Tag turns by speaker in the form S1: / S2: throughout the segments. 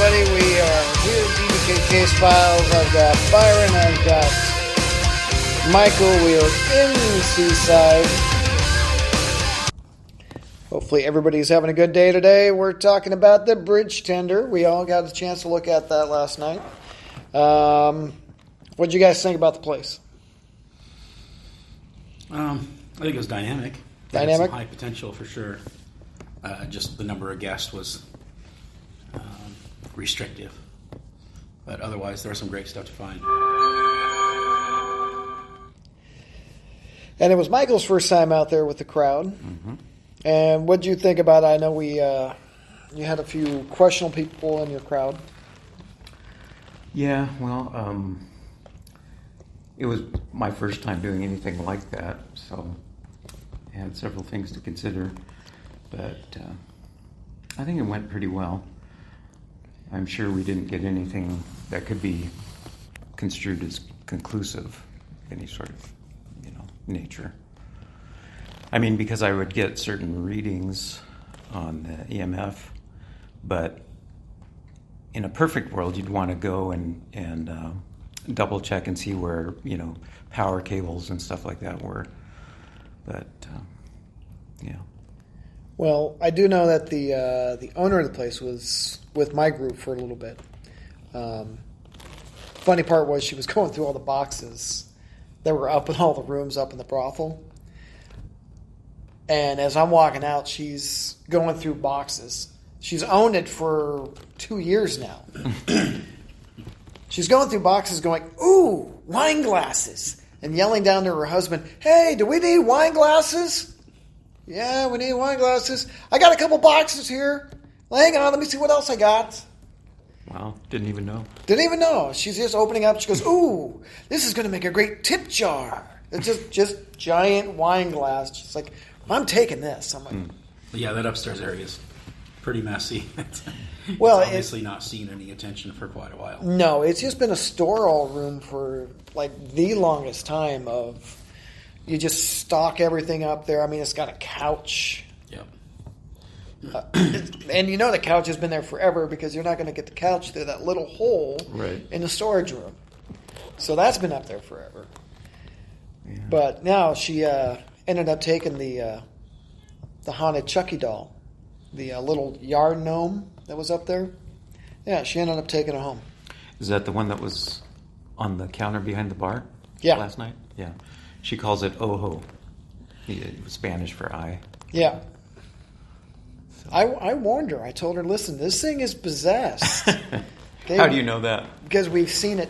S1: everybody. We are here at D.B.K Casefiles. I've got Byron, I've got Michael. We are in Seaside. Hopefully everybody's having a good day today. We're talking about the bridge tender. We all got a chance to look at that last night. What did you guys think about the place?
S2: I think it was dynamic.
S1: Dynamic?
S2: It had some high potential for sure. Just the number of guests was restrictive. But otherwise, there was some great stuff to find.
S1: And it was Michael's first time out there with the crowd.
S3: Mm-hmm.
S1: And what did you think about it? I know you had a few questionable people in your crowd.
S3: Yeah, well, it was my first time doing anything like that, so I had several things to consider. But I think it went pretty well. I'm sure we didn't get anything that could be construed as conclusive, any sort of, nature. I mean, because I would get certain readings on the EMF, but in a perfect world, you'd want to go and double check and see where, power cables and stuff like that were. But, yeah.
S1: Well, I do know that the owner of the place was with my group for a little bit. Funny part was she was going through all the boxes that were up in all the rooms up in the brothel. And as I'm walking out, she's going through boxes. She's owned it for 2 years now. She's going through boxes going, ooh, wine glasses. And yelling down to her husband, hey, do we need wine glasses? Yeah, we need wine glasses. I got a couple boxes here. Well, hang on, let me see what else I got.
S3: Wow, didn't even know.
S1: Didn't even know. She's just opening up. She goes, ooh, this is going to make a great tip jar. It's just giant wine glass. She's like, I'm taking this. I'm like,
S2: Yeah, that upstairs area is pretty messy.
S1: Well,
S2: it's obviously not seen any attention for quite a while.
S1: No, it's just been a store-all room for like the longest time. Of you just stock everything up there. I mean, it's got a couch.
S2: Yep.
S1: And the couch has been there forever because you're not going to get the couch through that little hole in the storage room. So that's been up there forever. Yeah. But now she ended up taking the haunted Chucky doll, the little yard gnome that was up there. Yeah, she ended up taking it home.
S3: Is that the one that was on the counter behind the bar last night? Yeah. She calls it ojo, Spanish for eye.
S1: Yeah. So. I warned her. I told her, listen, this thing is possessed.
S3: How do you know that?
S1: Because we've seen it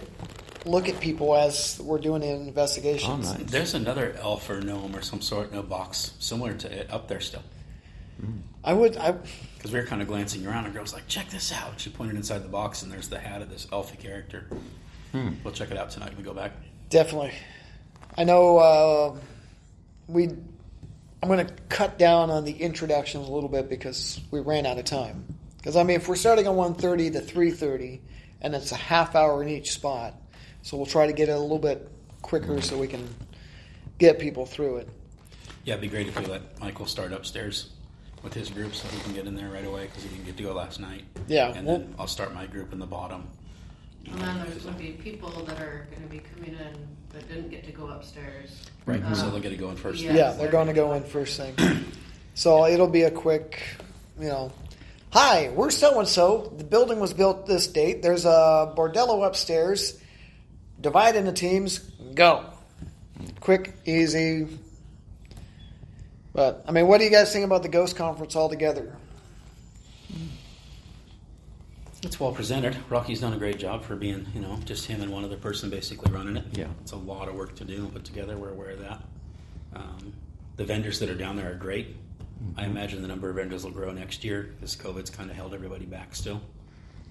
S1: look at people as we're doing investigations.
S3: Oh, nice.
S2: There's another elf or gnome or some sort in a box similar to it up there still. Because we were kind of glancing around, and the girl's like, check this out. She pointed inside the box, and there's the hat of this elfy character. We'll check it out tonight when we go back. Definitely.
S1: I know I'm going to cut down on the introductions a little bit because we ran out of time. Because, if we're starting on 1:30 to 3:30, and it's a half hour in each spot, so we'll try to get it a little bit quicker so we can get people through it.
S2: Yeah, it'd be great if we let Michael start upstairs with his group so he can get in there right away because he didn't get to go last night.
S1: Yeah.
S2: And then I'll start my group in the bottom.
S4: And then there's going to be people that are going to be coming in that didn't get to go upstairs.
S2: Right, so they'll get to go in first.
S1: Yeah, they're going to go in first thing. So it'll be a quick, hi, we're so-and-so. The building was built this date. There's a bordello upstairs. Divide into teams. Go. Quick, easy. But, what do you guys think about the Ghost Conference altogether?
S2: It's well presented. Rocky's done a great job for being, just him and one other person basically running it.
S3: Yeah.
S2: It's a lot of work to do and put together. We're aware of that. The vendors that are down there are great. Mm-hmm. I imagine the number of vendors will grow next year because COVID's kind of held everybody back still.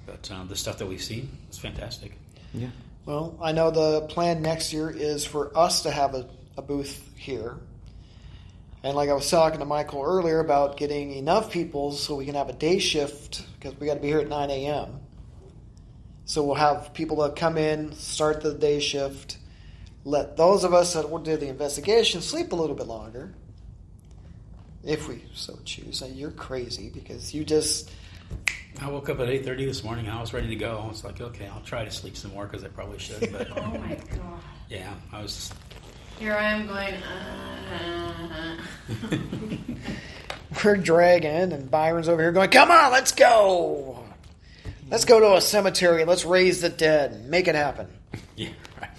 S2: But the stuff that we've seen is fantastic.
S3: Yeah.
S1: Well, I know the plan next year is for us to have a booth here. And like I was talking to Michael earlier about getting enough people so we can have a day shift because we got to be here at 9 a.m. So we'll have people that come in, start the day shift, let those of us that will do the investigation sleep a little bit longer, if we so choose. You're crazy because you just
S2: I woke up at 8:30 this morning. I was ready to go. I was like, okay, I'll try to sleep some more because I probably should. But
S4: Oh my god.
S2: yeah, I was.
S4: Here I am going.
S1: We're dragging, and Byron's over here going, "Come on, let's go. Let's go to a cemetery. Let's raise the dead. Make it happen."
S2: Yeah, right.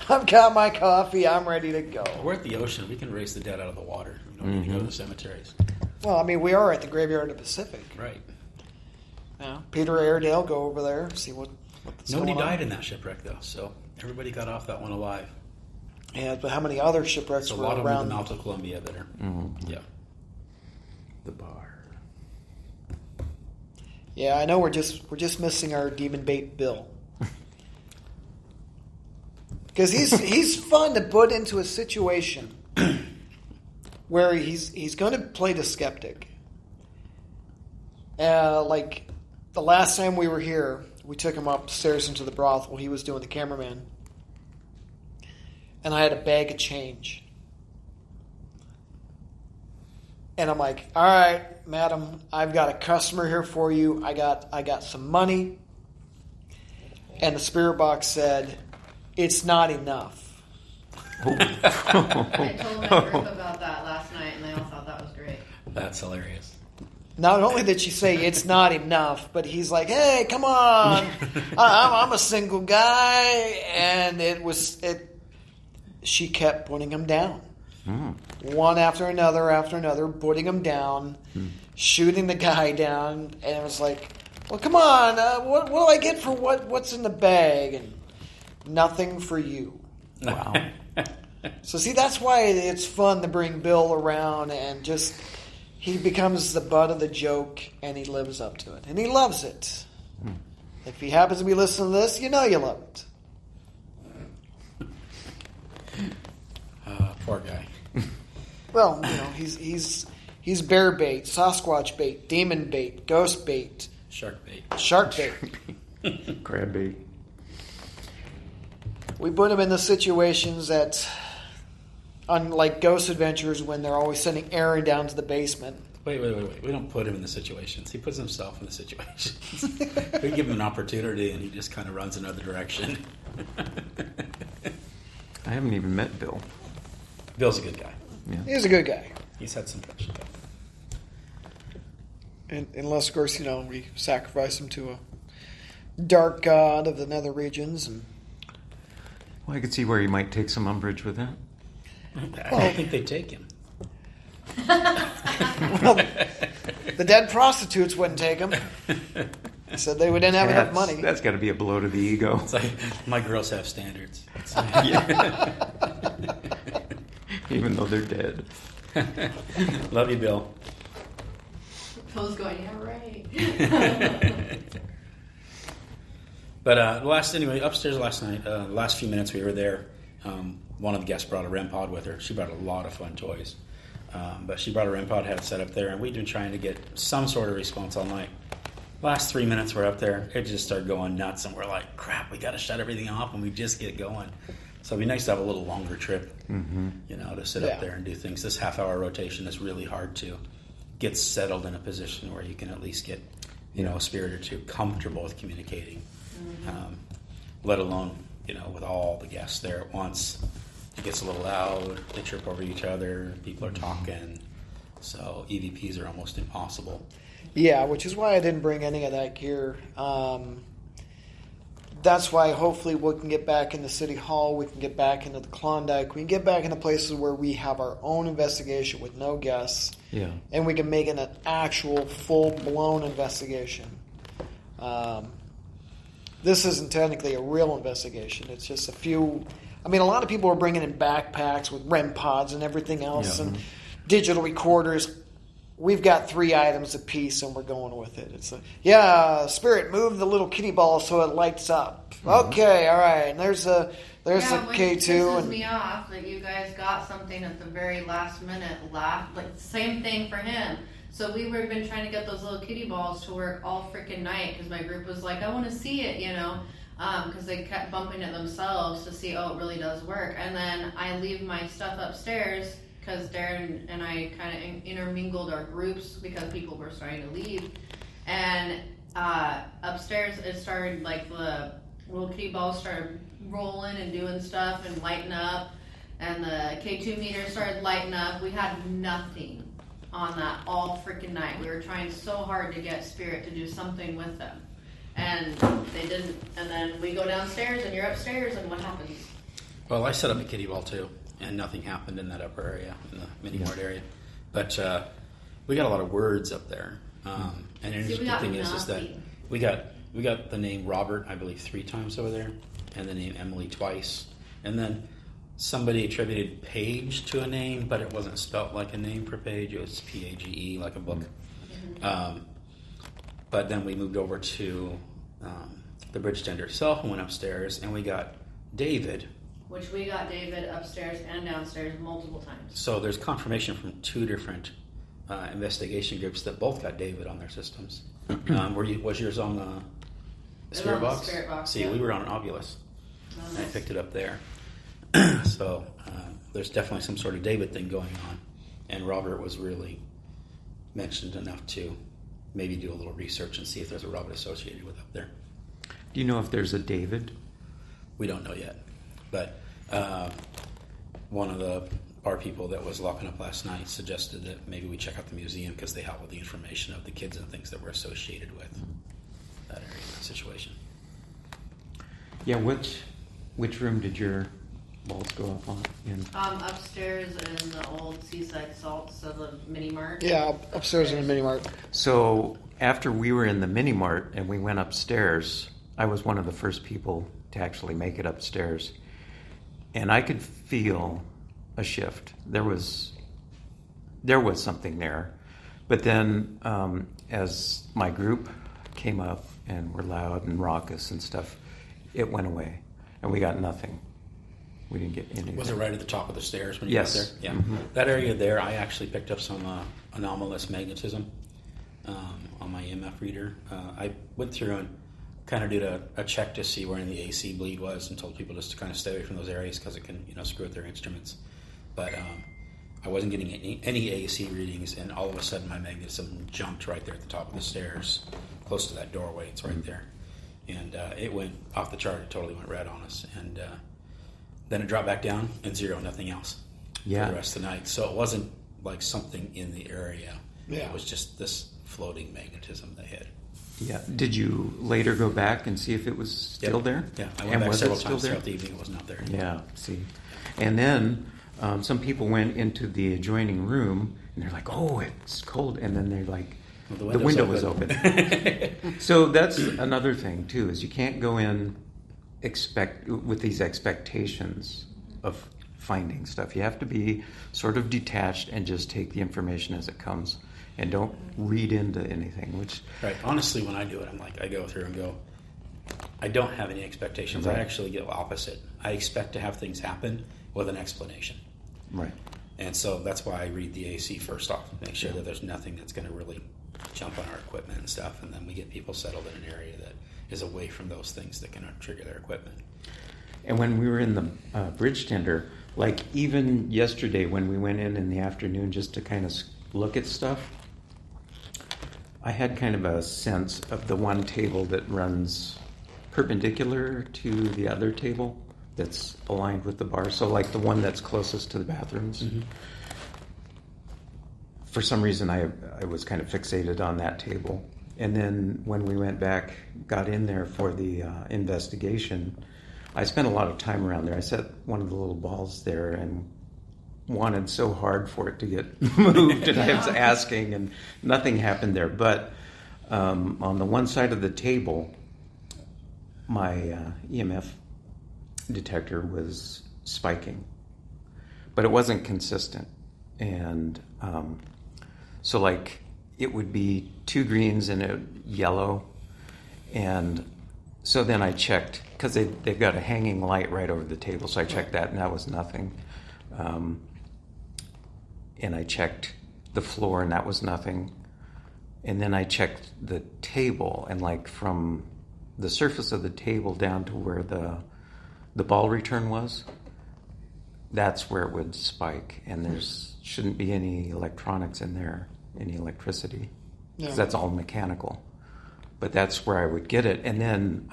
S1: I've got my coffee. I'm ready to go.
S2: We're at the ocean. We can raise the dead out of the water. We don't need to go to the cemeteries.
S1: Well, I mean, we are at the graveyard of the Pacific.
S2: Right.
S1: Yeah. Peter Airedale, go over there, see what's
S2: Nobody
S1: going on.
S2: died in that shipwreck, though, so everybody got off that one alive.
S1: Yeah, but how many other shipwrecks
S2: There's a
S1: were
S2: lot of them
S1: around?
S2: in the Mouth of Columbia that are. Yeah.
S3: The bar.
S1: Yeah, I know we're just missing our demon bait Bill. Because he's fun to put into a situation where he's going to play the skeptic. Like the last time we were here, we took him upstairs into the brothel. He was doing the cameraman, and I had a bag of change. And I'm like, "All right, madam, I've got a customer here for you. I got some money." And the spirit box said, "It's not enough."
S4: I told my group about that last night, and they all thought that was great.
S2: That's hilarious.
S1: Not only did she say it's not enough, but he's like, "Hey, come on, I'm a single guy," and she kept putting him down, one after another, putting him down, shooting the guy down, and it was like, "Well, come on, what do I get for what's in the bag?" And nothing for you.
S3: Wow.
S1: So see, that's why it's fun to bring Bill around and just he becomes the butt of the joke and he lives up to it. And he loves it. If he happens to be listening to this, you know you love it.
S2: Poor guy.
S1: Well, you know, he's bear bait, Sasquatch bait, demon bait, ghost bait,
S2: Shark bait.
S1: shark bait.
S3: Crab bait.
S1: We put him in the situations that, unlike Ghost Adventures, when they're always sending Aaron down to the basement.
S2: Wait. We don't put him in the situations. He puts himself in the situations. We give him an opportunity, and he just kind of runs another direction.
S3: I haven't even met Bill.
S2: Bill's a good guy.
S3: Yeah.
S1: He's a good guy.
S2: He's had some friendship.
S1: Unless, of course, you know, we sacrifice him to a dark god of the nether regions. And
S3: Well, I could see where you might take some umbrage with that.
S2: I don't think they take him.
S1: well, the dead prostitutes wouldn't take him. They said they didn't have enough money.
S3: That's got to be a blow to the ego.
S2: It's like, my girls have standards.
S3: Even though they're dead.
S2: Love you, Bill.
S4: Bill's going, yeah, right.
S2: But upstairs last night, the last few minutes we were there, one of the guests brought a REM pod with her. She brought a lot of fun toys. But she brought a REM pod, had it set up there, and we'd been trying to get some sort of response all night. Last 3 minutes we're up there, it just started going nuts, and we're like, crap, we got to shut everything off, and we just get going. So it'd be nice to have a little longer trip, to sit up there and do things. This half-hour rotation is really hard to get settled in a position where you can at least get, a spirit or two comfortable with communicating. Let alone, with all the guests there at once. It gets a little loud, they trip over each other, people are talking, so EVPs are almost impossible.
S1: Yeah, which is why I didn't bring any of that gear. That's why hopefully we can get back into City Hall, we can get back into the Klondike, we can get back into places where we have our own investigation with no guests, and we can make it an actual full-blown investigation. This isn't technically a real investigation. It's just a few... I mean, a lot of people are bringing in backpacks with REM pods and everything else and digital recorders. We've got 3 items apiece, and we're going with it. It's Spirit, move the little kitty ball so it lights up. Okay, all right. And there's a K2.
S4: Which pisses me off that you guys got something at the very last minute. Same thing for him. So we've been trying to get those little kitty balls to work all freaking night because my group was like, I want to see it, because they kept bumping it themselves to see, it really does work. And then I leave my stuff upstairs because Darren and I kind of intermingled our groups because people were starting to leave. And upstairs, it started like the little kitty balls started rolling and doing stuff and lighting up. And the K2 meter started lighting up. We had nothing on that all freaking night. We were trying so hard to get Spirit to do something with them. And they didn't. And then we go downstairs and you're upstairs, and what happens?
S2: Well, I set up a kiddie ball too, and nothing happened in that upper area, in the mini mart area. But we got a lot of words up there. And an interesting thing is that we got the name Robert, I believe, 3 times over there, and the name Emily twice. And then somebody attributed Page to a name, but it wasn't spelt like a name for Page. It was Page, like a book. Mm-hmm. But then we moved over to the bridge tender itself and went upstairs, and we got David.
S4: Which we got David upstairs and downstairs multiple times.
S2: So there's confirmation from 2 different investigation groups that both got David on their systems. Was yours on the Spirit Box?
S4: Spirit Box.
S2: See,
S4: yeah.
S2: we were on Obulus.
S4: Oh,
S2: I
S4: nice.
S2: picked it up there. So there's definitely some sort of David thing going on, and Robert was really mentioned enough to maybe do a little research and see if there's a Robert associated with up there.
S3: Do you know if there's a David?
S2: We don't know yet, but one of the bar people that was locking up last night suggested that maybe we check out the museum because they help with the information of the kids and things that were associated with that area, that situation.
S3: Yeah, which room did your balls go up on?
S4: Upstairs in the old Seaside Salts, so the mini mart.
S1: Yeah, upstairs in the mini mart.
S3: So after we were in the mini mart and we went upstairs, I was one of the first people to actually make it upstairs. And I could feel a shift. There was something there. But then as my group came up and were loud and raucous and stuff, it went away. And we got nothing. We didn't get anything.
S2: Was it right at the top of the stairs when you
S3: Yes.
S2: got there? Yeah.
S3: Mm-hmm.
S2: That area there, I actually picked up some anomalous magnetism on my EMF reader. I went through and kind of did a check to see where the AC bleed was and told people just to kind of stay away from those areas because it can, screw with their instruments. But I wasn't getting any AC readings, and all of a sudden my magnetism jumped right there at the top of the stairs, close to that doorway. It's right there. And it went off the chart. It totally went red on us. And then it dropped back down and 0, nothing else for the rest of the night. So it wasn't like something in the area.
S1: Yeah.
S2: It was just this floating magnetism they hit.
S3: Yeah. Did you later go back and see if it was still there?
S2: Yeah, I went back
S3: was
S2: several
S3: it still
S2: times
S3: there?
S2: throughout the evening. It was not there.
S3: Yeah, see. And then some people went into the adjoining room and they're like, oh, it's cold. And then they're like,
S2: Well,
S3: the window was open. So that's another thing, too, is you can't go in with these expectations of finding stuff. You have to be sort of detached and just take the information as it comes and don't read into anything, which...
S2: Right. Honestly, when I do it, I'm like, I go through and go, I don't have any expectations.
S3: Right.
S2: I actually get opposite. I expect to have things happen with an explanation.
S3: Right.
S2: And so that's why I read the AC first off, make sure that there's nothing that's going to really jump on our equipment and stuff, and then we get people settled in an area that is away from those things that can trigger their equipment.
S3: And when we were in the bridge tender, like even yesterday when we went in the afternoon just to kind of look at stuff, I had kind of a sense of the one table that runs perpendicular to the other table that's aligned with the bar. So like the one that's closest to the bathrooms. Mm-hmm. For some reason, I was kind of fixated on that table. And then when we went back, got in there for the investigation, I spent a lot of time around there. I set one of the little balls there and wanted so hard for it to get moved, and I was asking, and nothing happened there. But on the one side of the table, my EMF detector was spiking, but it wasn't consistent. And so like it would be 2 greens and a yellow. And so then I checked, because they've got a hanging light right over the table. So I checked that, and that was nothing. And I checked the floor, and that was nothing. And then I checked the table, and like from the surface of the table down to where the ball return was, that's where it would spike, and there's shouldn't be any electronics in there, any electricity, because that's all mechanical. But that's where I would get it, and then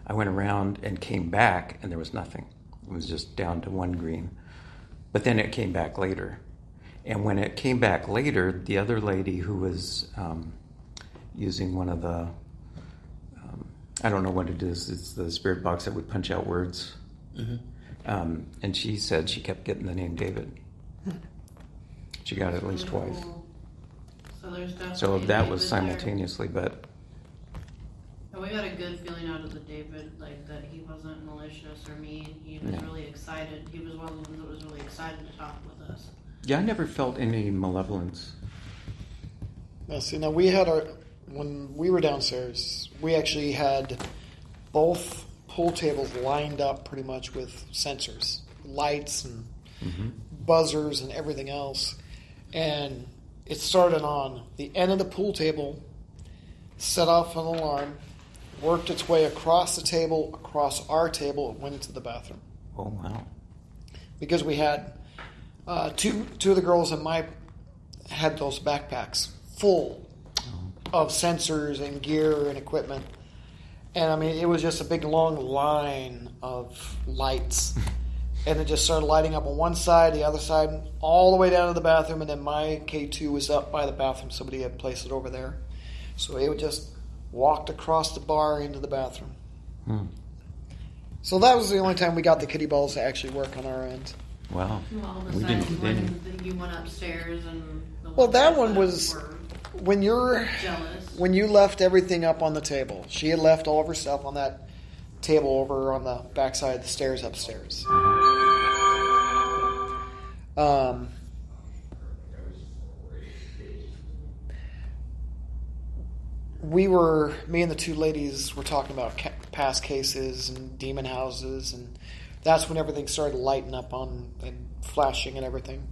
S3: I went around and came back, and there was nothing. It was just down to 1 green. But then it came back later. And when it came back later, the other lady who was using one of the, I don't know what it is, it's the spirit box that would punch out words. Mm-hmm. And she said she kept getting the name David. She got it at least twice.
S4: So there's definitely
S3: So that was
S4: David
S3: simultaneously, but
S4: there. And we got a good feeling out of the David, like that he wasn't malicious or mean. He was really excited. He was one of the ones that was really excited to talk with us.
S3: yeah, I never felt any malevolence.
S1: Now, see, now when we were downstairs, we actually had both pool tables lined up pretty much with sensors, lights and buzzers and everything else. And it started on the end of the pool table, set off an alarm, worked its way across the table, across our table, and went into the bathroom.
S3: Oh, wow.
S1: Because we had two of the girls in my had those backpacks full of sensors and gear and equipment. And I mean, it was just a big long line of lights. And it just started lighting up on one side, the other side, all the way down to the bathroom. And then my K2 was up by the bathroom. Somebody had placed it over there. So it just walked across the bar into the bathroom. So that was the only time we got the kiddie balls to actually work on our end.
S3: Wow.
S4: Well,
S3: We
S4: besides
S3: didn't
S4: when you went upstairs and
S1: Well, that one was
S4: were
S1: when
S4: jealous.
S1: when you left everything up on the table. She had left all of her stuff on that table over on the backside of the stairs upstairs. Me and the two ladies were talking about past cases and demon houses, and that's when everything started lighting up on and flashing and everything.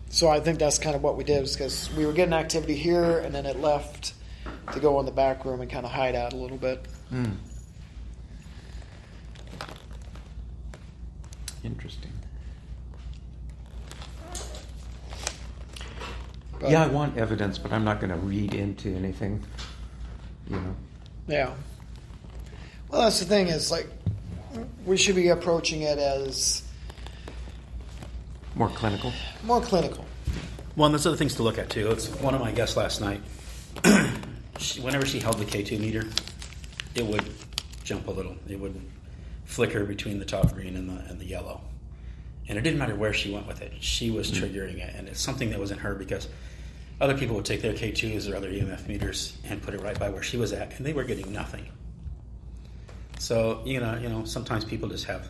S1: So I think that's kind of what we did, was because we were getting activity here, and then it left to go in the back room and kind of hide out a little bit.
S3: Interesting.
S1: But,
S3: Yeah, I want evidence, but I'm not going to read into anything. You know.
S1: Yeah. Well, that's the thing, is like we should be approaching it as
S3: More clinical.
S1: more clinical.
S2: Well, and there's other things to look at too. It's one of my guests last night. Whenever she held the K2 meter, it would jump a little. It would flicker between the top green and the yellow. And it didn't matter where she went with it. She was triggering it. And it's something that was in her, because other people would take their K2s or other EMF meters and put it right by where she was at, and they were getting nothing. So, you know, sometimes people just have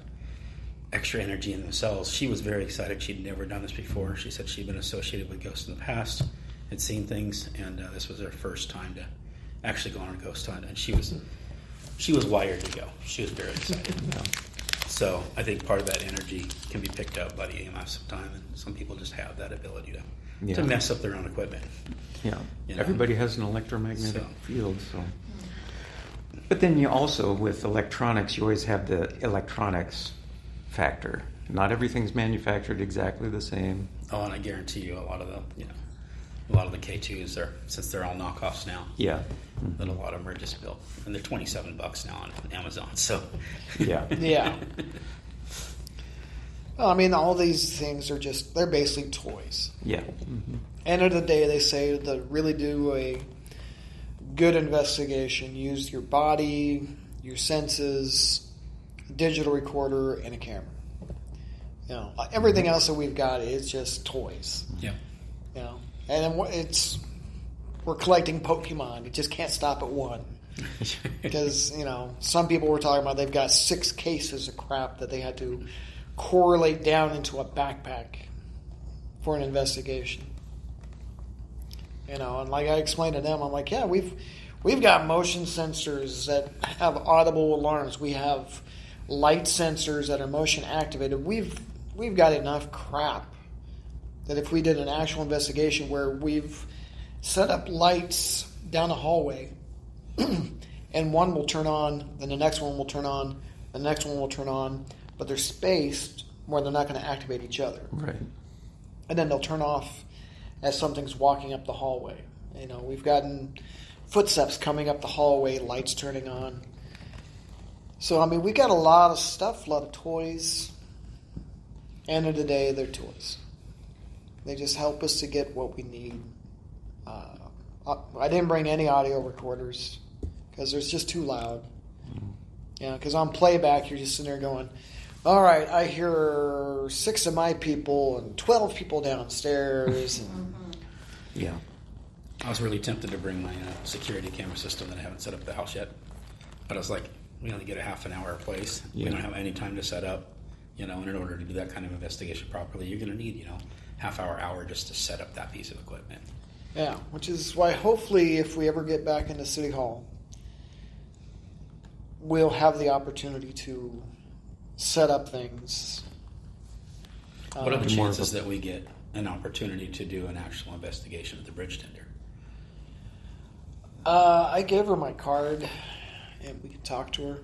S2: extra energy in themselves. She was very excited. She'd never done this before. She said she'd been associated with ghosts in the past, had seen things, and this was her first time to actually go on a ghost hunt. And she was wired to go. She was very excited. So I think part of that energy can be picked up by the EMF sometime, and some people just have that ability to mess up their own equipment.
S3: Yeah.
S2: You know?
S3: Everybody has an electromagnetic field, so. But then you also, with electronics, you always have the electronics factor. Not everything's manufactured exactly the same.
S2: Oh, and I guarantee you, a lot of the K2s are, since they're all knockoffs now.
S3: Yeah.
S2: That a lot of them are just built, and they're $27 now on Amazon. So
S3: Yeah.
S1: Yeah. Well, I mean, all these things are they're basically toys.
S3: Yeah.
S1: End of the day, they say to really do a good investigation, use your body, your senses, a digital recorder, and a camera. You know, everything else that we've got is just toys.
S2: yeah.
S1: You know, and we're collecting Pokemon. You just can't stop at one. Because, you know, some people were talking about they've got 6 cases of crap that they had to correlate down into a backpack for an investigation. You know, and like I explained to them, I'm like, yeah, we've got motion sensors that have audible alarms. We have light sensors that are motion activated. We've got enough crap that if we did an actual investigation where we've set up lights down a hallway and one will turn on, then the next one will turn on, the next one will turn on, but they're spaced where they're not going to activate each other.
S3: Right.
S1: And then they'll turn off as something's walking up the hallway. You know, we've gotten footsteps coming up the hallway, lights turning on. So, I mean, we got a lot of stuff, a lot of toys. End of the day, they're toys. They just help us to get what we need. I didn't bring any audio recorders because it's just too loud. Yeah, because on playback, you're just sitting there going, all right, I hear 6 of my people and 12 people downstairs. And
S3: Yeah.
S2: I was really tempted to bring my security camera system that I haven't set up at the house yet. But I was like, we only get a half an hour a place.
S3: Yeah.
S2: We don't have any time to set up. You know, and in order to do that kind of investigation properly, you're going to need, half hour just to set up that piece of equipment.
S1: Yeah, which is why hopefully if we ever get back into City Hall, we'll have the opportunity to set up things.
S2: What are the
S3: More of
S2: chances
S3: a-
S2: that we get an opportunity to do an actual investigation at the bridge tender?
S1: I gave her my card, and we can talk to her.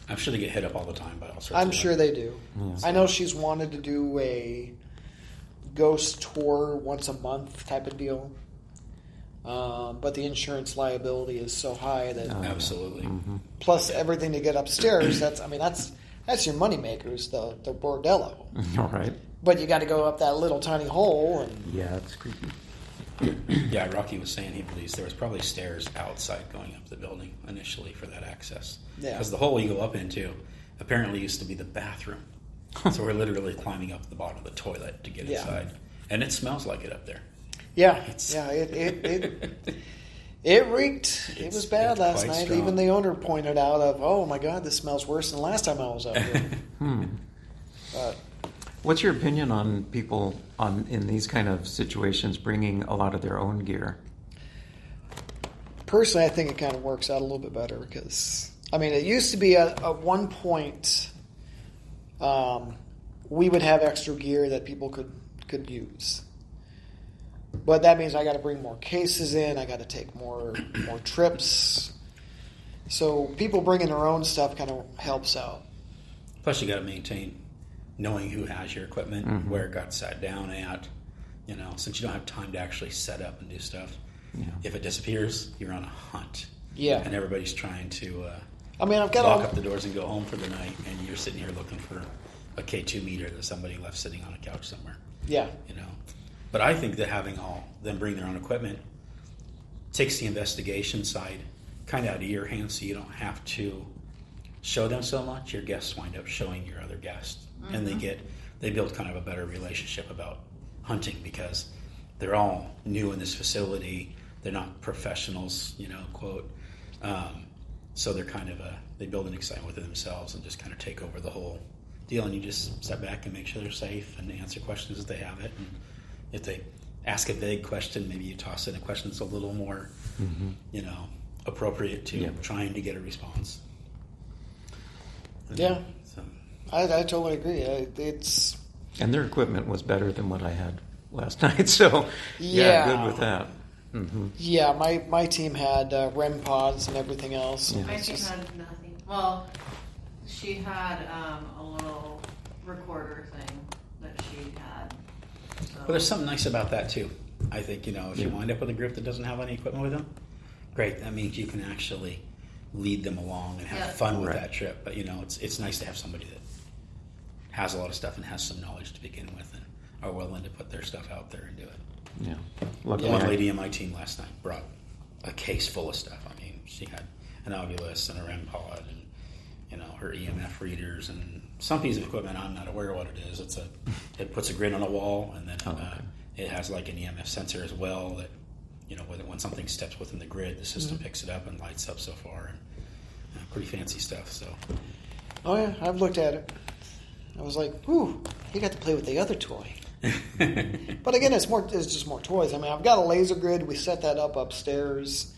S2: I'm sure they get hit up all the time by all sorts
S1: I'm
S2: of
S1: sure they do.
S3: Yeah.
S1: I know she's wanted to do a ghost tour once a month type of deal. But the insurance liability is so high that
S2: Absolutely.
S1: plus everything to get upstairs, that's your money makers, the bordello.
S3: All right.
S1: But you got to go up that little tiny hole, and
S3: Yeah, it's creepy.
S2: Yeah, Rocky was saying he believes there was probably stairs outside going up the building initially for that access.
S1: Yeah.
S2: Because the hole you go up into apparently used to be the bathroom. So we're literally climbing up the bottom of the toilet to get
S1: Yeah.
S2: inside. And it smells like it up there.
S1: yeah,
S2: It's-
S1: yeah, it reeked. It was bad
S2: it's
S1: last
S2: quite
S1: night.
S2: strong.
S1: Even the owner pointed out of, oh my God, this smells worse than last time I was out here. But
S3: What's your opinion on people in these kind of situations bringing a lot of their own gear?
S1: personally, I think it kind of works out a little bit better because, I mean, it used to be at one point we would have extra gear that people could use. But that means I got to bring more cases in. I got to take more trips. So people bringing their own stuff kind of helps out.
S2: Plus, you got to maintain knowing who has your equipment, where it got sat down at. Since you don't have time to actually set up and do stuff.
S3: Yeah.
S2: If it disappears, you're on a hunt.
S1: Yeah.
S2: And everybody's trying to
S1: I mean, I've got
S2: lock
S1: all.
S2: up the doors and go home for the night, and you're sitting here looking for a K2 meter that somebody left sitting on a couch somewhere.
S1: Yeah.
S2: But I think that having all them bring their own equipment takes the investigation side kind of out of your hands, so you don't have to show them so much. Your guests wind up showing your other guests, and they build kind of a better relationship about hunting because they're all new in this facility. They're not professionals, quote. So they're kind of they build an excitement within themselves and just kind of take over the whole deal. And you just step back and make sure they're safe and answer questions as they have it. And if they ask a vague question, maybe you toss in a question that's a little more, appropriate to trying to get a response.
S1: Yeah.
S2: So,
S1: I totally agree.
S3: And their equipment was better than what I had last night, so
S1: Yeah.
S3: good with that.
S1: Yeah, my team had REM pods and everything else.
S3: Yeah.
S4: My team had nothing. Well, she had a little recorder thing that she had. So.
S2: but there's something nice about that too. I think, if you wind up with a group that doesn't have any equipment with them, great. That means you can actually lead them along and have fun with
S3: Right.
S2: that trip. But, it's nice to have somebody that has a lot of stuff and has some knowledge to begin with and are willing to put their stuff out there and do it.
S3: Yeah.
S2: The
S3: Luckily,
S2: one
S3: I-
S2: lady in my team last night brought a case full of stuff. I mean, she had an Ovilus and a REM pod and, her EMF readers and some piece of equipment. I'm not aware of what it is. It puts a grid on a wall and then it has like an EMF sensor as well that, when something steps within the grid, the system picks it up and lights up so far. And pretty fancy stuff. So
S1: Oh yeah, I've looked at it. I was like, "Whew, you got to play with the other toy." But again, it's just more toys. I mean, I've got a laser grid. We set that up upstairs.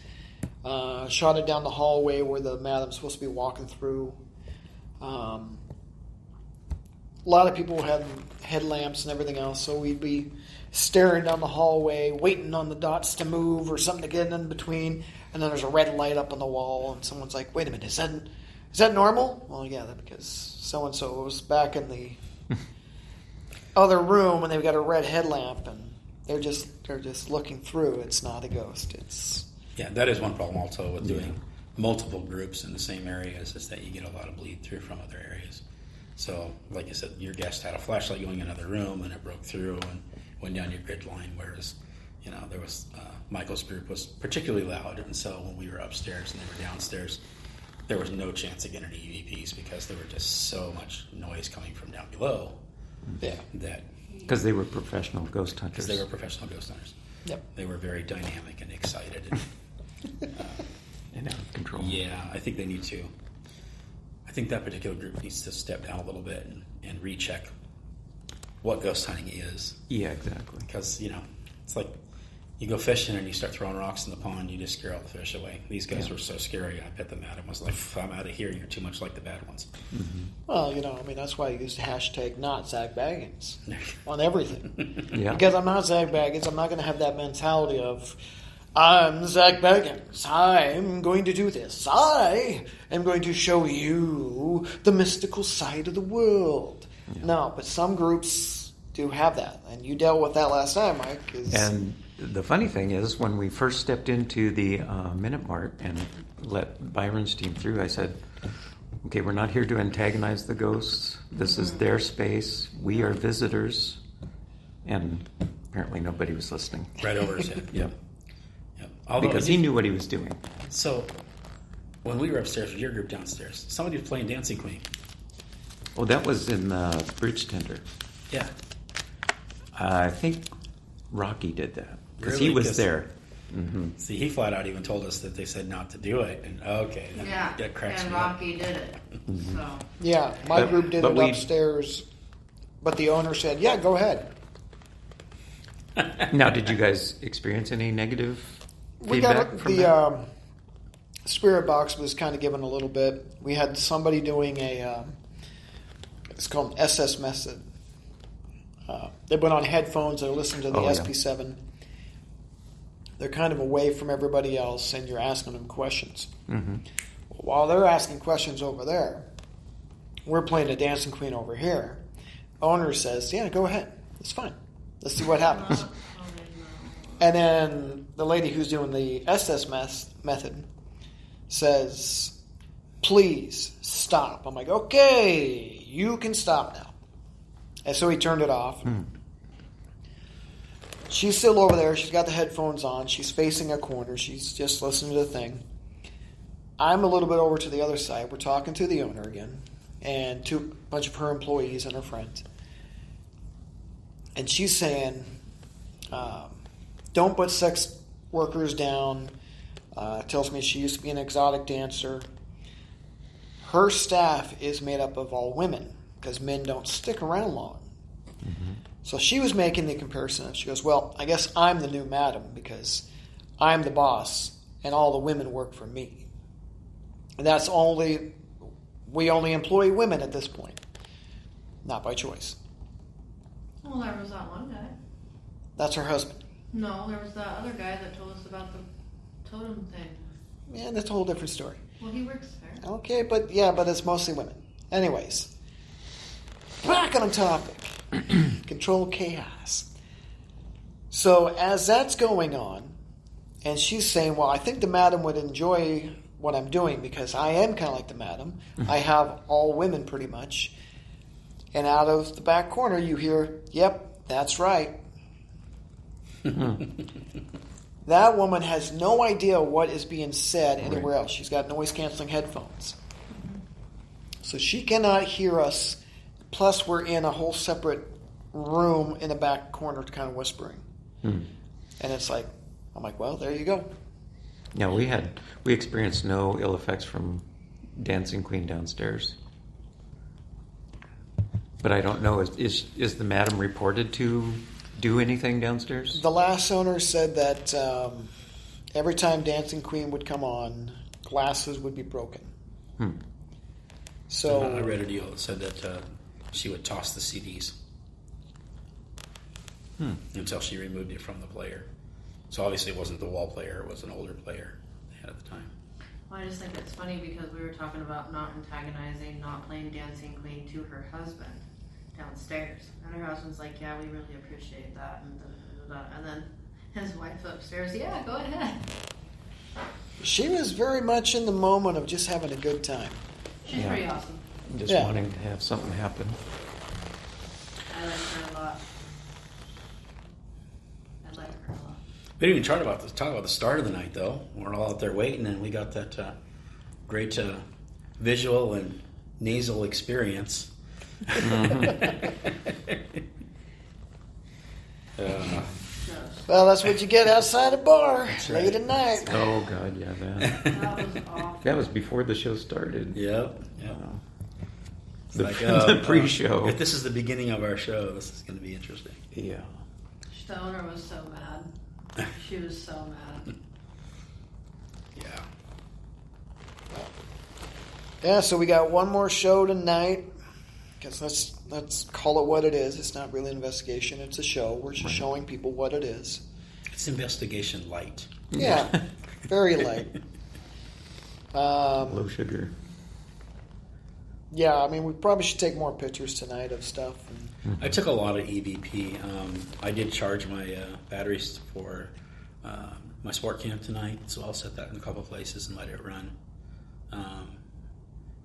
S1: Shot it down the hallway where the madam's supposed to be walking through. A lot of people had headlamps and everything else, so we'd be staring down the hallway, waiting on the dots to move or something to get in between. And then there's a red light up on the wall, and someone's like, "Wait a minute, is that Is that normal? Well, yeah, because so-and-so was back in the other room and they've got a red headlamp and they're just looking through. It's not a ghost. It's
S2: that is one problem also with doing multiple groups in the same areas is that you get a lot of bleed through from other areas. So, like I said, your guest had a flashlight going in another room and it broke through and went down your grid line, whereas, there was Michael's group was particularly loud, and so when we were upstairs and they were downstairs, there was no chance of getting any EVPs because there were just so much noise coming from down below.
S1: Yeah.
S2: That
S3: Because they were professional ghost hunters.
S2: They were professional ghost hunters.
S1: Yep.
S2: They were very dynamic and excited.
S3: And out of control.
S2: Yeah, I think they need to. I think that particular group needs to step down a little bit and recheck what ghost hunting is.
S3: Yeah, exactly.
S2: Because, it's like you go fishing and you start throwing rocks in the pond, you just scare all the fish away. These guys were so scary, I bet the madam was like, I'm out of here, you're too much like the bad ones.
S3: Mm-hmm.
S1: Well, that's why I use the hashtag not Zach Baggins on everything.
S3: Yeah.
S1: Because I'm not Zach Baggins, I'm not going to have that mentality of, I'm Zach Baggins, I'm going to do this, I am going to show you the mystical side of the world. Yeah. No, but some groups do have that, and you dealt with that last time, Mike.
S3: And the funny thing is, when we first stepped into the Minute Mart and let Byron's team through, I said, okay, we're not here to antagonize the ghosts. This is their space. We are visitors. And apparently nobody was listening.
S2: Right over his head. Yep.
S3: Because he knew what he was doing.
S2: So, when we were upstairs with your group downstairs, somebody was playing Dancing Queen.
S3: Oh, that was in the bridge tender.
S2: Yeah.
S3: I think Rocky did that. Because
S2: Really?
S3: he was there. Mm-hmm.
S2: See, he flat out even told us that they said not to do it. And okay, that cracks
S4: and
S2: me up.
S4: Rocky did it.
S3: Mm-hmm.
S4: So
S1: Yeah, my group did it upstairs, but the owner said, yeah, go ahead.
S3: Now, did you guys experience any negative
S1: We
S3: feedback
S1: got
S3: from
S1: the
S3: that?
S1: spirit box was kind of given a little bit. We had somebody doing it's called an SS method. They put on headphones, they're listening to the SP7. They're kind of away from everybody else, and you're asking them questions.
S3: Mm-hmm.
S1: While they're asking questions over there, we're playing a Dancing Queen over here. Owner says, yeah, go ahead. It's fine. Let's see what happens. And then the lady who's doing the SS method says, please stop. I'm like, okay, you can stop now. And so he turned it off. She's still over there. She's got the headphones on. She's facing a corner. She's just listening to the thing. I'm a little bit over to the other side. We're talking to the owner again and to a bunch of her employees and her friends. And she's saying, don't put sex workers down. Tells me she used to be an exotic dancer. Her staff is made up of all women because men don't stick around long. Mm-hmm. So she was making the comparison. She goes, well, I guess I'm the new madam because I'm the boss and all the women work for me. And we only employ women at this point. Not by choice.
S4: well, there was that one guy.
S1: That's her husband.
S4: No, there was that other guy that told us about the totem thing.
S1: Yeah, that's a whole different story.
S4: Well, he works there.
S1: Okay, but it's mostly women. Anyways, back on topic. Control chaos. So as that's going on, and she's saying, well, I think the madam would enjoy what I'm doing because I am kind of like the madam. I have all women pretty much. And out of the back corner you hear, yep, that's right. That woman has no idea what is being said anywhere else. She's got noise-canceling headphones. So she cannot hear us. Plus, we're in a whole separate room in the back corner kind of whispering. And it's like, I'm like, well, there you go.
S3: Yeah, we experienced no ill effects from Dancing Queen downstairs. But I don't know, is the madam reported to do anything downstairs?
S1: The last owner said that every time Dancing Queen would come on, glasses would be broken. So
S2: I read a deal that said that she would toss the CDs until she removed it from the player. So obviously it wasn't the wall player, it was an older player they had at the time.
S4: Well, I just think it's funny because we were talking about not antagonizing, not playing dancing queen to her husband downstairs. And her husband's like, yeah, we really appreciate that. And then his wife upstairs, yeah, go ahead.
S1: She was very much in the moment of just having a good time.
S4: She's pretty awesome.
S3: Just
S1: Yeah.
S3: wanting to have something happen.
S4: I like her a lot. I like her a lot.
S2: We didn't even talk about the start of the night, though. We're all out there waiting, and we got that great visual and nasal experience.
S1: Well, that's what you get outside a bar
S2: right.
S1: late at night.
S3: Oh God, yeah, that.
S4: That was awful.
S3: That was before the show started.
S2: Yep. It's
S3: The,
S2: like,
S3: the pre-show.
S2: if this is the beginning of our show, this is going to be interesting.
S3: Yeah.
S4: The owner was so mad. She was so mad.
S2: Yeah.
S1: Yeah, so we got one more show tonight. Guess let's call it what it is. It's not really an investigation. It's a show. We're just showing people what it is.
S2: It's investigation light.
S1: Yeah, very light.
S3: Low sugar.
S1: Yeah, I mean, we probably should take more pictures tonight of stuff.
S2: I took a lot of EVP. I did charge my batteries for my sport camp tonight, so I'll set that in a couple places and let it run.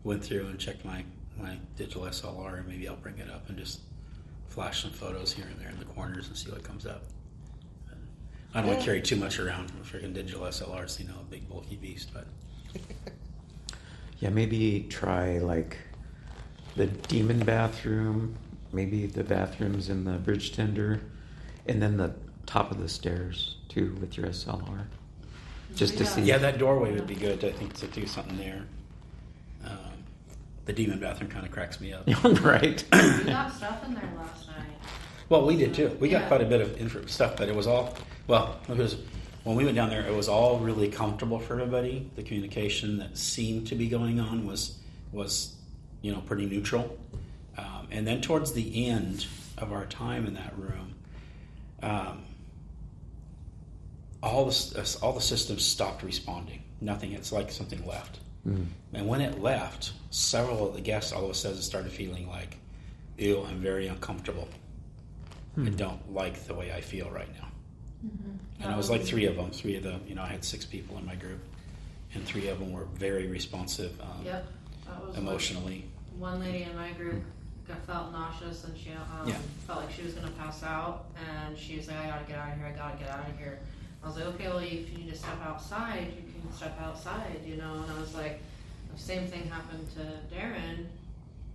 S2: Went through and checked my digital SLR, and maybe I'll bring it up and just flash some photos here and there in the corners and see what comes up. I don't want to carry too much around a freaking digital SLR. It's, a big bulky beast, but
S3: Yeah, maybe try like the demon bathroom, maybe the bathrooms in the bridge tender, and then the top of the stairs too with your SLR. Just to see.
S2: yeah, that doorway would be good. I think to do something there. The demon bathroom kind of cracks me up.
S3: Right.
S4: We got stuff in there last night.
S2: Well, we did too. We got
S4: Yeah.
S2: quite a bit of stuff, but it was all, because when we went down there, it was all really comfortable for everybody. The communication that seemed to be going on was pretty neutral. And then towards the end of our time in that room, all the systems stopped responding. Nothing. It's like something left.
S3: Mm.
S2: And when it left, several of the guests all of a sudden started feeling like, ew, I'm very uncomfortable. I don't like the way I feel right now.
S4: Mm-hmm.
S2: And it was like three of them. I had 6 people in my group, and 3 of them were very responsive
S4: Yep. That was
S2: emotionally.
S4: One lady in my group felt nauseous and she felt like she was going to pass out, and she was like, I gotta get out of here. I was like, okay, well, if you need to step outside, you can step outside, and I was like, the same thing happened to Darren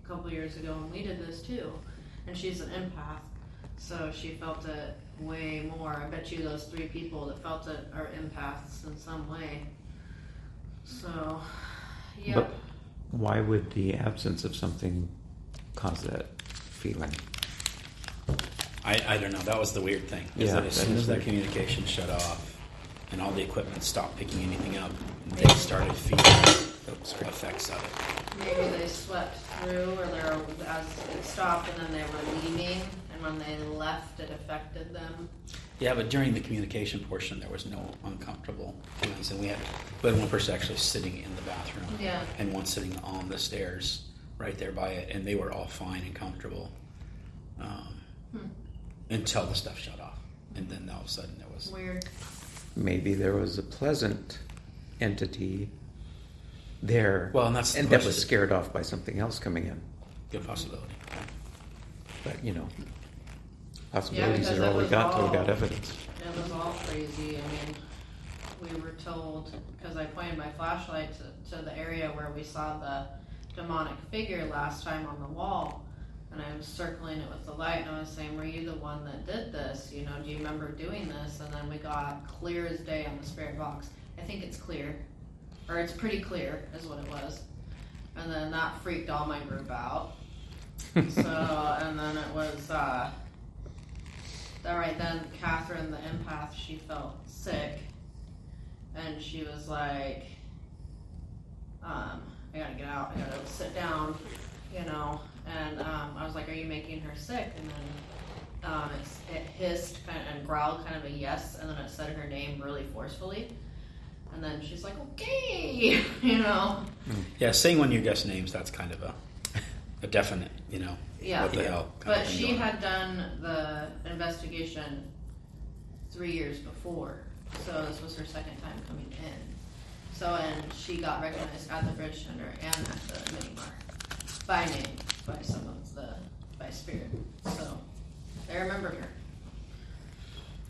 S4: a couple years ago, and we did this too. And she's an empath, so she felt it way more. I bet you those 3 people that felt it are empaths in some way. So, yeah.
S3: But why would the absence of something cause that feeling?
S2: I don't know. That was the weird thing. Is
S3: Yeah,
S2: that as
S3: that
S2: soon
S3: is
S2: as that
S3: weird.
S2: communication shut off and all the equipment stopped picking anything up, they started feeling the effects of it.
S4: Maybe they swept through, or as it stopped, and then they were leaving, and when they left, it affected them.
S2: Yeah, but during the communication portion, there was no uncomfortable feelings, and we had one person actually sitting in the bathroom,
S4: Yeah.
S2: and one sitting on the stairs right there by it, and they were all fine and comfortable until the stuff shut off, and then all of a sudden there was
S4: Weird.
S3: Maybe there was a pleasant entity there,
S2: Well, and that's the
S3: that
S2: question.
S3: was scared off by something else coming in.
S2: good possibility.
S3: But possibilities
S4: because
S3: are all
S4: it
S3: we
S4: was
S3: got till we
S4: all-
S3: got evidence.
S4: It was all crazy. I mean, we were told, because I pointed my flashlight to the area where we saw the demonic figure last time on the wall, and I was circling it with the light, and I was saying, were you the one that did this? Do you remember doing this? And then we got clear as day on the spirit box. I think it's clear, or it's pretty clear is what it was. And then that freaked all my group out. So, and then it was, all right, then Catherine, the empath, she felt sick, and she was like, I gotta get out, I gotta sit down, and I was like, are you making her sick? And then it hissed and growled kind of a yes, and then it said her name really forcefully, And then she's like, okay, you know.
S2: Yeah, saying one of your guest names, that's kind of a definite,
S4: Yeah.
S2: what the hell.
S4: But she had done the investigation 3 years before, so this was her second time coming in. So, and she got recognized at the Bridge Tender and at the mini bar by name, by spirit. So, they remembered her.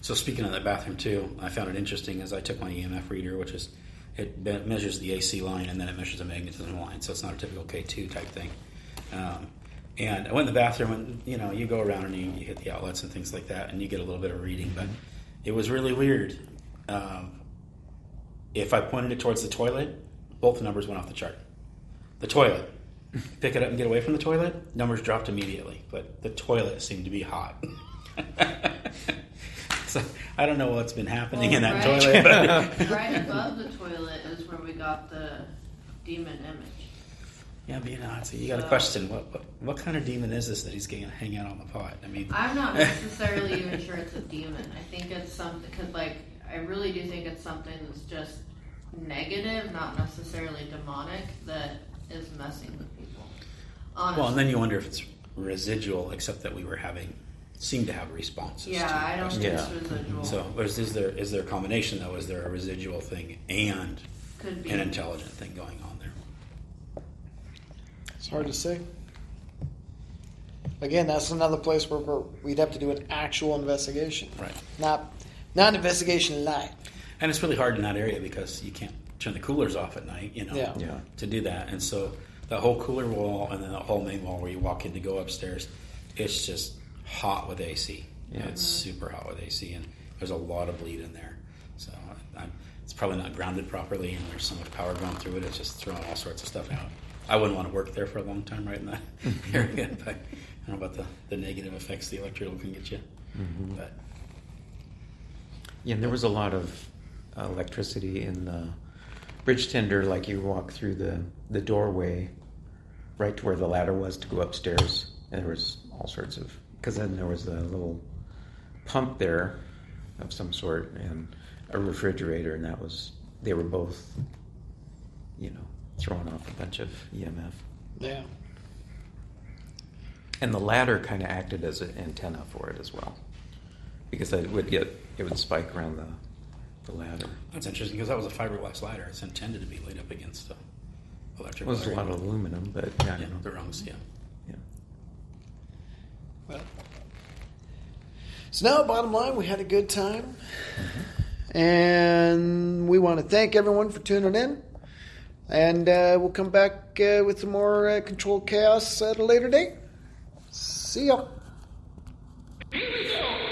S2: So speaking of that bathroom too, I found it interesting as I took my EMF reader, which is, it measures the AC line and then it measures the magnetism line, so it's not a typical K2 type thing. And I went in the bathroom and, you go around and you hit the outlets and things like that and you get a little bit of reading, but it was really weird. If I pointed it towards the toilet, both numbers went off the chart. The toilet. Pick it up and get away from the toilet, numbers dropped immediately, but the toilet seemed to be hot. So I don't know what's been happening in that toilet. But
S4: right above the toilet is where we got the demon image.
S2: Yeah, but you got to question what kind of demon is this that he's going to hang out on the pot? I mean,
S4: I'm not necessarily even sure it's a demon. I think it's something, because I really do think it's something that's just negative, not necessarily demonic, that is messing with people. Honestly.
S2: Well, and then you wonder if it's residual, except that we seem to have responses.
S4: Yeah,
S2: to
S4: I don't think it's residual.
S2: So, is there a combination though? Is there a residual thing and
S4: Could be
S2: an intelligent thing going on there?
S1: It's hard to say. Again, that's another place where we'd have to do an actual investigation.
S2: Right.
S1: Not an investigation light.
S2: And it's really hard in that area because you can't turn the coolers off at night,
S1: Yeah.
S2: to do that. And so the whole cooler wall and then the whole main wall where you walk in to go upstairs, it's just hot with AC.
S3: Yeah.
S2: It's super hot with AC, and there's a lot of bleed in there. So it's probably not grounded properly, and there's so much power going through it. It's just throwing all sorts of stuff out. I wouldn't want to work there for a long time right in that area, but I don't know about the negative effects the electrical can get you.
S3: Mm-hmm.
S2: But
S3: Yeah, and there was a lot of electricity in the bridge tender, like you walk through the doorway right to where the ladder was to go upstairs, and there was all sorts of, because then there was a little pump there of some sort and a refrigerator, and they were both, throwing off a bunch of EMF.
S1: Yeah.
S3: And the ladder kind of acted as an antenna for it as well, because it would spike around the ladder.
S2: that's interesting because that was a fiberglass ladder. It's intended to be laid up against the electric.
S3: It was a lot of aluminum, but I don't know.
S2: the rungs, yeah.
S3: Yeah.
S1: Well, so now, bottom line, we had a good time. And we want to thank everyone for tuning in. And we'll come back with some more Controlled Chaos at a later date. See ya.
S5: Here we go.